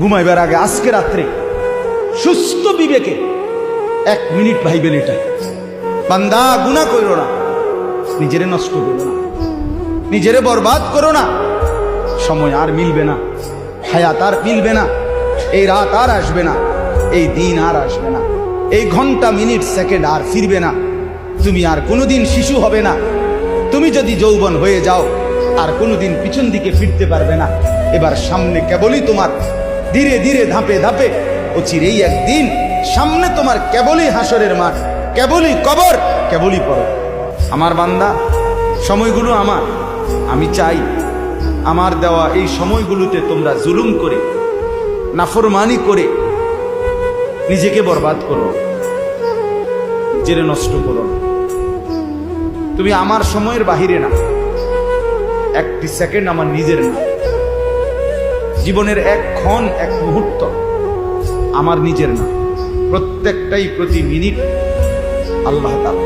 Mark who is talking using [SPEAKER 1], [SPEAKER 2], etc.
[SPEAKER 1] ঘুমাইবার আগে আজকে রাত্রে সুস্থ বিবেকে 1 মিনিট ভাইবেন এটা, বান্দা গুনাহ করো না, নিজেরে নষ্ট করো না, নিজেরে বরবাদ করো না। সময় আর মিলবে না, হায়াত আর মিলবে না, এই রাত আর আসবে না, এই দিন আর আসবে না, এই ঘন্টা মিনিট সেকেন্ড আর ফিরবে না। তুমি আর কোনোদিন শিশু হবে না। তুমি যদি যৌবন হয়ে যাও আর কোনোদিন পিছন দিকে ফিরতে পারবে না। এবার সামনে কেবলই তোমার ধীরে ধীরে ধাপে ধাপে অচিরেই একদিন সামনে তোমার কেবলই হাসরের মাঠ, কেবলই কবর, কেবলই পর। আমার বান্দা, সময়গুলো আমার, আমি চাই আমার দেওয়া এই সময়গুলোতে তোমরা জুলুম করে, নাফরমানি করে নিজেকে বরবাদ করো, নিজেরে নষ্ট করো। তুমি আমার সময়ের বাহিরে না, একটি সেকেন্ড আমার নিজের না। জীবনের এক ক্ষণ, এক মুহূর্ত আমার নিজের না, প্রত্যেকটাই প্রতি মিনিট আল্লাহ তাআলা।